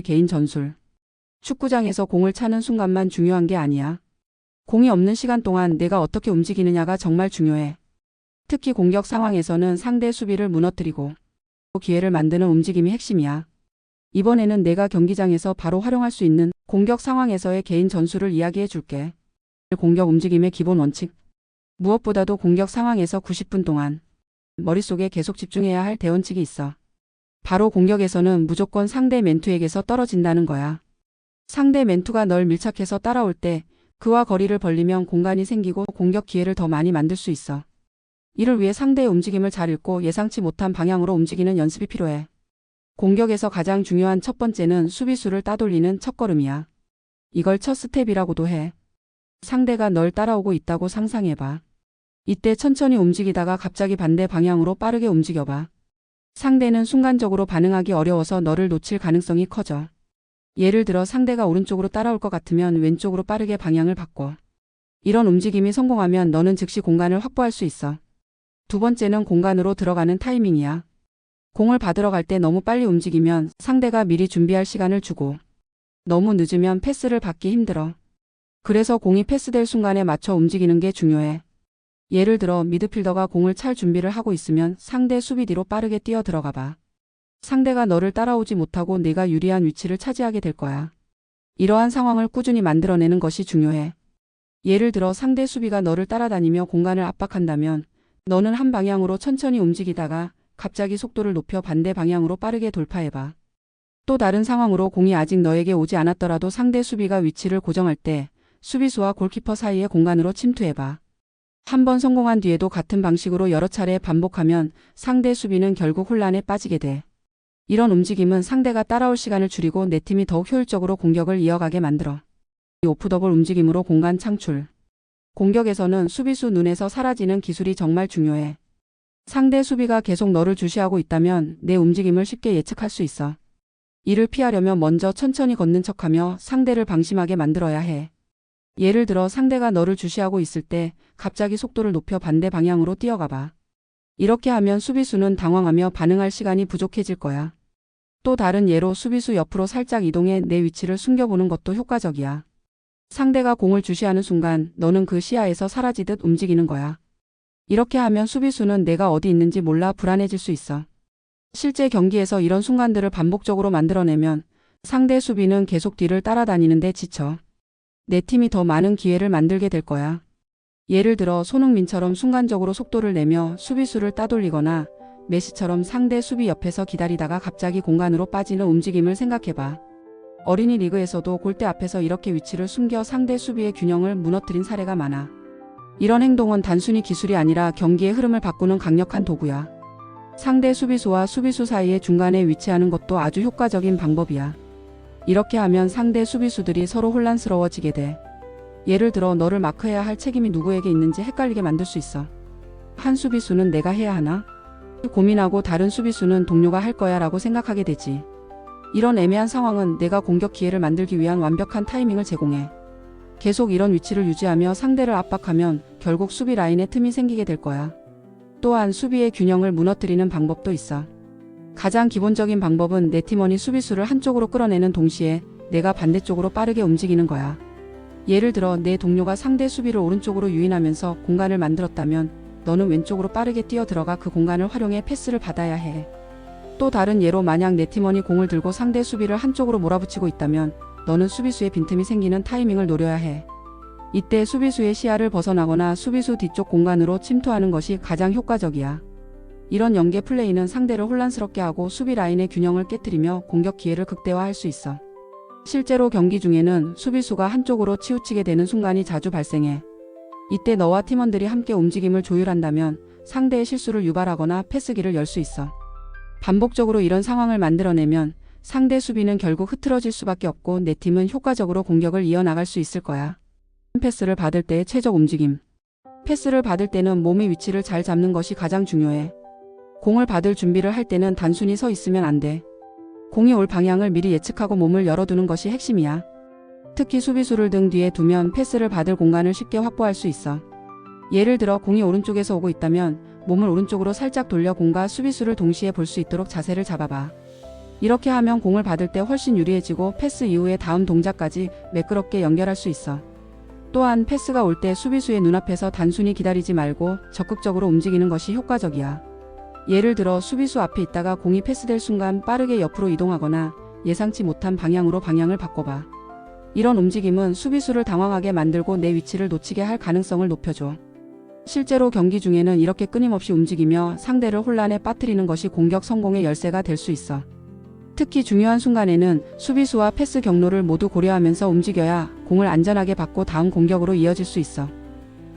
개인 전술. 축구장에서 공을 차는 순간만 중요한 게 아니야. 공이 없는 시간 동안 내가 어떻게 움직이느냐가 정말 중요해. 특히 공격 상황에서는 상대 수비를 무너뜨리고 기회를 만드는 움직임이 핵심이야. 이번에는 내가 경기장에서 바로 활용할 수 있는 공격 상황에서의 개인 전술을 이야기해 줄게. 공격 움직임의 기본 원칙. 무엇보다도 공격 상황에서 90분 동안 머릿속에 계속 집중해야 할 대원칙이 있어. 바로 공격에서는 무조건 상대 멘투에게서 떨어진다는 거야. 상대 멘투가 널 밀착해서 따라올 때 그와 거리를 벌리면 공간이 생기고 공격 기회를 더 많이 만들 수 있어. 이를 위해 상대의 움직임을 잘 읽고 예상치 못한 방향으로 움직이는 연습이 필요해. 공격에서 가장 중요한 첫 번째는 수비수를 따돌리는 첫걸음이야. 이걸 첫 스텝이라고도 해. 상대가 널 따라오고 있다고 상상해봐. 이때 천천히 움직이다가 갑자기 반대 방향으로 빠르게 움직여봐. 상대는 순간적으로 반응하기 어려워서 너를 놓칠 가능성이 커져. 예를 들어 상대가 오른쪽으로 따라올 것 같으면 왼쪽으로 빠르게 방향을 바꿔. 이런 움직임이 성공하면 너는 즉시 공간을 확보할 수 있어. 두 번째는 공간으로 들어가는 타이밍이야. 공을 받으러 갈 때 너무 빨리 움직이면 상대가 미리 준비할 시간을 주고 너무 늦으면 패스를 받기 힘들어. 그래서 공이 패스될 순간에 맞춰 움직이는 게 중요해. 예를 들어 미드필더가 공을 찰 준비를 하고 있으면 상대 수비 뒤로 빠르게 뛰어 들어가 봐. 상대가 너를 따라오지 못하고 네가 유리한 위치를 차지하게 될 거야. 이러한 상황을 꾸준히 만들어내는 것이 중요해. 예를 들어 상대 수비가 너를 따라다니며 공간을 압박한다면 너는 한 방향으로 천천히 움직이다가 갑자기 속도를 높여 반대 방향으로 빠르게 돌파해봐. 또 다른 상황으로 공이 아직 너에게 오지 않았더라도 상대 수비가 위치를 고정할 때 수비수와 골키퍼 사이의 공간으로 침투해봐. 한 번 성공한 뒤에도 같은 방식으로 여러 차례 반복하면 상대 수비는 결국 혼란에 빠지게 돼. 이런 움직임은 상대가 따라올 시간을 줄이고 내 팀이 더욱 효율적으로 공격을 이어가게 만들어. 이 오프더볼 움직임으로 공간 창출. 공격에서는 수비수 눈에서 사라지는 기술이 정말 중요해. 상대 수비가 계속 너를 주시하고 있다면 내 움직임을 쉽게 예측할 수 있어. 이를 피하려면 먼저 천천히 걷는 척하며 상대를 방심하게 만들어야 해. 예를 들어 상대가 너를 주시하고 있을 때 갑자기 속도를 높여 반대 방향으로 뛰어가봐. 이렇게 하면 수비수는 당황하며 반응할 시간이 부족해질 거야. 또 다른 예로 수비수 옆으로 살짝 이동해 내 위치를 숨겨보는 것도 효과적이야. 상대가 공을 주시하는 순간 너는 그 시야에서 사라지듯 움직이는 거야. 이렇게 하면 수비수는 내가 어디 있는지 몰라 불안해질 수 있어. 실제 경기에서 이런 순간들을 반복적으로 만들어내면 상대 수비는 계속 뒤를 따라다니는데 지쳐. 내 팀이 더 많은 기회를 만들게 될 거야. 예를 들어 손흥민처럼 순간적으로 속도를 내며 수비수를 따돌리거나 메시처럼 상대 수비 옆에서 기다리다가 갑자기 공간으로 빠지는 움직임을 생각해봐. 어린이 리그에서도 골대 앞에서 이렇게 위치를 숨겨 상대 수비의 균형을 무너뜨린 사례가 많아. 이런 행동은 단순히 기술이 아니라 경기의 흐름을 바꾸는 강력한 도구야. 상대 수비수와 수비수 사이의 중간에 위치하는 것도 아주 효과적인 방법이야. 이렇게 하면 상대 수비수들이 서로 혼란스러워지게 돼. 예를 들어 너를 마크해야 할 책임이 누구에게 있는지 헷갈리게 만들 수 있어. 한 수비수는 내가 해야 하나? 고민하고 다른 수비수는 동료가 할 거야 라고 생각하게 되지. 이런 애매한 상황은 내가 공격 기회를 만들기 위한 완벽한 타이밍을 제공해. 계속 이런 위치를 유지하며 상대를 압박하면 결국 수비 라인에 틈이 생기게 될 거야. 또한 수비의 균형을 무너뜨리는 방법도 있어. 가장 기본적인 방법은 내 팀원이 수비수를 한쪽으로 끌어내는 동시에 내가 반대쪽으로 빠르게 움직이는 거야. 예를 들어 내 동료가 상대 수비를 오른쪽으로 유인하면서 공간을 만들었다면 너는 왼쪽으로 빠르게 뛰어 들어가 그 공간을 활용해 패스를 받아야 해. 또 다른 예로 만약 내 팀원이 공을 들고 상대 수비를 한쪽으로 몰아붙이고 있다면 너는 수비수의 빈틈이 생기는 타이밍을 노려야 해. 이때 수비수의 시야를 벗어나거나 수비수 뒤쪽 공간으로 침투하는 것이 가장 효과적이야. 이런 연계 플레이는 상대를 혼란스럽게 하고 수비 라인의 균형을 깨뜨리며 공격 기회를 극대화할 수 있어. 실제로 경기 중에는 수비수가 한쪽으로 치우치게 되는 순간이 자주 발생해. 이때 너와 팀원들이 함께 움직임을 조율한다면 상대의 실수를 유발하거나 패스기를 열 수 있어. 반복적으로 이런 상황을 만들어내면 상대 수비는 결국 흐트러질 수밖에 없고 내 팀은 효과적으로 공격을 이어나갈 수 있을 거야. 패스를 받을 때의 최적 움직임. 패스를 받을 때는 몸의 위치를 잘 잡는 것이 가장 중요해. 공을 받을 준비를 할 때는 단순히 서 있으면 안 돼. 공이 올 방향을 미리 예측하고 몸을 열어두는 것이 핵심이야. 특히 수비수를 등 뒤에 두면 패스를 받을 공간을 쉽게 확보할 수 있어. 예를 들어 공이 오른쪽에서 오고 있다면 몸을 오른쪽으로 살짝 돌려 공과 수비수를 동시에 볼 수 있도록 자세를 잡아봐. 이렇게 하면 공을 받을 때 훨씬 유리해지고 패스 이후의 다음 동작까지 매끄럽게 연결할 수 있어. 또한 패스가 올 때 수비수의 눈앞에서 단순히 기다리지 말고 적극적으로 움직이는 것이 효과적이야. 예를 들어 수비수 앞에 있다가 공이 패스될 순간 빠르게 옆으로 이동하거나 예상치 못한 방향으로 방향을 바꿔봐. 이런 움직임은 수비수를 당황하게 만들고 내 위치를 놓치게 할 가능성을 높여줘. 실제로 경기 중에는 이렇게 끊임없이 움직이며 상대를 혼란에 빠뜨리는 것이 공격 성공의 열쇠가 될 수 있어. 특히 중요한 순간에는 수비수와 패스 경로를 모두 고려하면서 움직여야 공을 안전하게 받고 다음 공격으로 이어질 수 있어.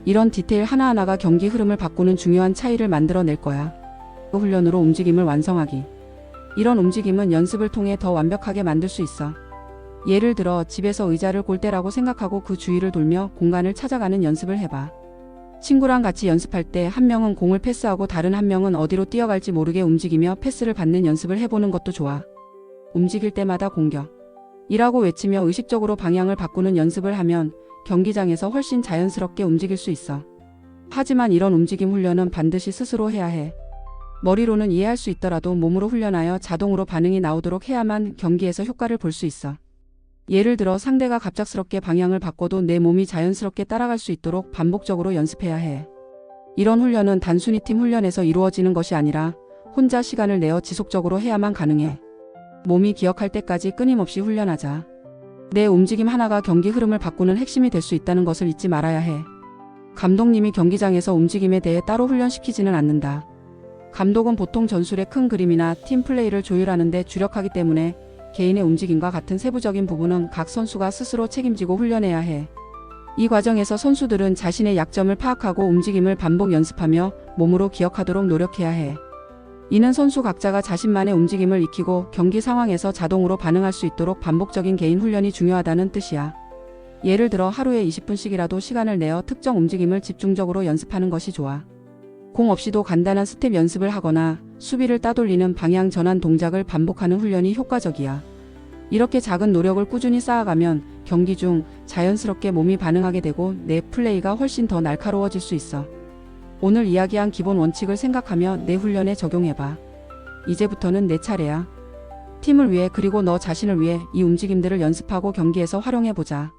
이런 디테일 하나하나가 경기 흐름을 바꾸는 중요한 차이를 만들어낼 거야. 훈련으로 움직임을 완성하기. 이런 움직임은 연습을 통해 더 완벽하게 만들 수 있어. 예를 들어 집에서 의자를 골대라고 생각하고 그 주위를 돌며 공간을 찾아가는 연습을 해봐. 친구랑 같이 연습할 때 한 명은 공을 패스하고 다른 한 명은 어디로 뛰어갈지 모르게 움직이며 패스를 받는 연습을 해보는 것도 좋아. 움직일 때마다 공격이라고 외치며 의식적으로 방향을 바꾸는 연습을 하면 경기장에서 훨씬 자연스럽게 움직일 수 있어. 하지만 이런 움직임 훈련은 반드시 스스로 해야 해. 머리로는 이해할 수 있더라도 몸으로 훈련하여 자동으로 반응이 나오도록 해야만 경기에서 효과를 볼 수 있어. 예를 들어 상대가 갑작스럽게 방향을 바꿔도 내 몸이 자연스럽게 따라갈 수 있도록 반복적으로 연습해야 해. 이런 훈련은 단순히 팀 훈련에서 이루어지는 것이 아니라 혼자 시간을 내어 지속적으로 해야만 가능해. 몸이 기억할 때까지 끊임없이 훈련하자. 내 움직임 하나가 경기 흐름을 바꾸는 핵심이 될 수 있다는 것을 잊지 말아야 해. 감독님이 경기장에서 움직임에 대해 따로 훈련시키지는 않는다. 감독은 보통 전술의 큰 그림이나 팀 플레이를 조율하는 데 주력하기 때문에 개인의 움직임과 같은 세부적인 부분은 각 선수가 스스로 책임지고 훈련해야 해. 이 과정에서 선수들은 자신의 약점을 파악하고 움직임을 반복 연습하며 몸으로 기억하도록 노력해야 해. 이는 선수 각자가 자신만의 움직임을 익히고 경기 상황에서 자동으로 반응할 수 있도록 반복적인 개인 훈련이 중요하다는 뜻이야. 예를 들어 하루에 20분씩이라도 시간을 내어 특정 움직임을 집중적으로 연습하는 것이 좋아. 공 없이도 간단한 스텝 연습을 하거나 수비를 따돌리는 방향 전환 동작을 반복하는 훈련이 효과적이야. 이렇게 작은 노력을 꾸준히 쌓아가면 경기 중 자연스럽게 몸이 반응하게 되고 내 플레이가 훨씬 더 날카로워질 수 있어. 오늘 이야기한 기본 원칙을 생각하며 내 훈련에 적용해봐. 이제부터는 내 차례야. 팀을 위해 그리고 너 자신을 위해 이 움직임들을 연습하고 경기에서 활용해보자.